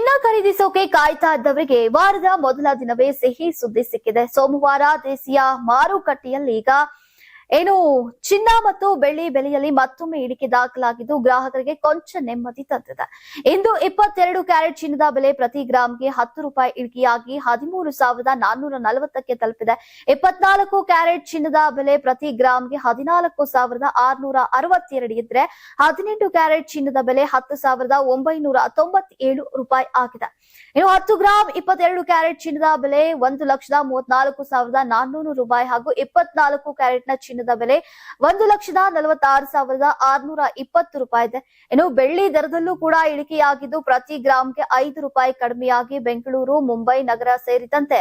ಚಿನ್ನ ಖರೀದಿಸೋಕೆ ಕಾಯ್ತಾ ಇದ್ದವರಿಗೆ ವಾರದ ಮೊದಲ ದಿನವೇ ಸಿಹಿ ಸುದ್ದಿ ಸಿಕ್ಕಿದೆ. ಸೋಮವಾರ ದೇಶೀಯ ಮಾರುಕಟ್ಟೆಯಲ್ಲಿ ಈಗ ಚಿನ್ನ ಮತ್ತು ಬೆಳ್ಳಿ ಬೆಲೆಯಲ್ಲಿ ಮತ್ತೊಮ್ಮೆ ಇಳಿಕೆ ದಾಖಲಾಗಿದ್ದು ಗ್ರಾಹಕರಿಗೆ ಕೊಂಚ ನೆಮ್ಮದಿ ತಂದಿದೆ. ಇಂದು 22 ಕ್ಯಾರೆಟ್ ಚಿನ್ನದ ಬೆಲೆ ಪ್ರತಿ ಗ್ರಾಂಗೆ 10 ರೂಪಾಯಿ ಇಳಿಕೆಯಾಗಿ 13,440ಕ್ಕೆ ತಲುಪಿದೆ. 24 ಕ್ಯಾರೆಟ್ ಚಿನ್ನದ ಬೆಲೆ ಪ್ರತಿ ಗ್ರಾಂಗೆ 14,662 ಇದ್ರೆ 18 ಕ್ಯಾರೆಟ್ ಚಿನ್ನದ ಬೆಲೆ 10,997 ರೂಪಾಯಿ ಆಗಿದೆ. ಇನ್ನು 10 ಗ್ರಾಂ 22 ಕ್ಯಾರೆಟ್ ಚಿನ್ನದ ಬೆಲೆ 1,34,400 ರೂಪಾಯಿ ಹಾಗೂ 24 ಕ್ಯಾರೆಟ್ನ ಚಿನ್ನದ ಬೆಲೆ 1,46,620 ರೂಪಾಯಿ ಇದೆ. ಇನ್ನು ಬೆಳ್ಳಿ ದರದಲ್ಲೂ ಕೂಡ ಇಳಿಕೆಯಾಗಿದ್ದು ಪ್ರತಿ ಗ್ರಾಂಗೆ 5 ರೂಪಾಯಿ ಕಡಿಮೆಯಾಗಿ ಬೆಂಗಳೂರು, ಮುಂಬೈ ನಗರ ಸೇರಿದಂತೆ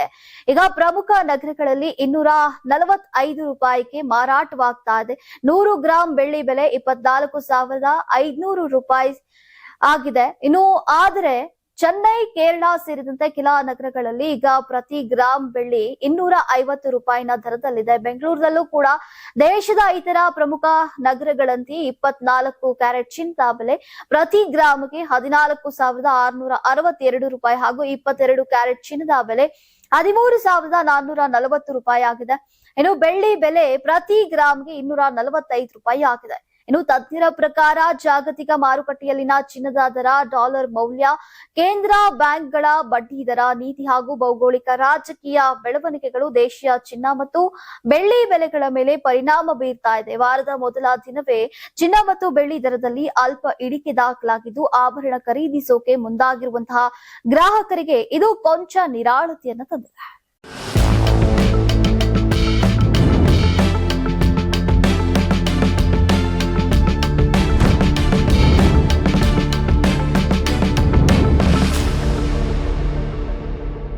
ಈಗ ಪ್ರಮುಖ ನಗರಗಳಲ್ಲಿ 245 ರೂಪಾಯಿಗೆ ಮಾರಾಟವಾಗ್ತಾ ಇದೆ. 100 ಗ್ರಾಂ ಬೆಳ್ಳಿ ಬೆಲೆ 24,500 ರೂಪಾಯಿ ಆಗಿದೆ. ಆದರೆ ಚೆನ್ನೈ, ಕೇರಳ ಸೇರಿದಂತೆ ಕೆಲ ನಗರಗಳಲ್ಲಿ ಈಗ ಪ್ರತಿ ಗ್ರಾಂ ಬೆಳ್ಳಿ 250 ರೂಪಾಯಿನ ದರದಲ್ಲಿದೆ. ಬೆಂಗಳೂರಲ್ಲೂ ಕೂಡ ದೇಶದ ಇತರ ಪ್ರಮುಖ ನಗರಗಳಂತೆ 24 ಕ್ಯಾರೆಟ್ ಚಿನ್ನದ ಬೆಲೆ ಪ್ರತಿ ಗ್ರಾಂಗೆ 14,662 ರೂಪಾಯಿ ಹಾಗೂ 22 ಕ್ಯಾರೆಟ್ ಚಿನ್ನದ ಬೆಲೆ 13,440 ರೂಪಾಯಿ ಆಗಿದೆ. ಇನ್ನು ಬೆಳ್ಳಿ ಬೆಲೆ ಪ್ರತಿ ಗ್ರಾಂಗೆ 245 ರೂಪಾಯಿ ಆಗಿದೆ. ಇನ್ನು ತಜ್ಞರ ಪ್ರಕಾರ ಜಾಗತಿಕ ಮಾರುಕಟ್ಟೆಯಲ್ಲಿನ ಚಿನ್ನದ ದರ, ಡಾಲರ್ ಮೌಲ್ಯ, ಕೇಂದ್ರ ಬ್ಯಾಂಕ್ಗಳ ಬಡ್ಡಿ ದರ ನೀತಿ ಹಾಗೂ ಭೌಗೋಳಿಕ ರಾಜಕೀಯ ಬೆಳವಣಿಗೆಗಳು ದೇಶೀಯ ಚಿನ್ನ ಮತ್ತು ಬೆಳ್ಳಿ ಬೆಲೆಗಳ ಮೇಲೆ ಪರಿಣಾಮ ಬೀರ್ತಾ ಇದೆ. ವಾರದ ಮೊದಲ ದಿನವೇ ಚಿನ್ನ ಮತ್ತು ಬೆಳ್ಳಿ ದರದಲ್ಲಿ ಅಲ್ಪ ಇಳಿಕೆ ದಾಖಲಾಗಿದ್ದು ಆಭರಣ ಖರೀದಿಸೋಕೆ ಮುಂದಾಗಿರುವಂತಹ ಗ್ರಾಹಕರಿಗೆ ಇದು ಕೊಂಚ ನಿರಾಳತೆಯನ್ನು ತಂದಿದೆ.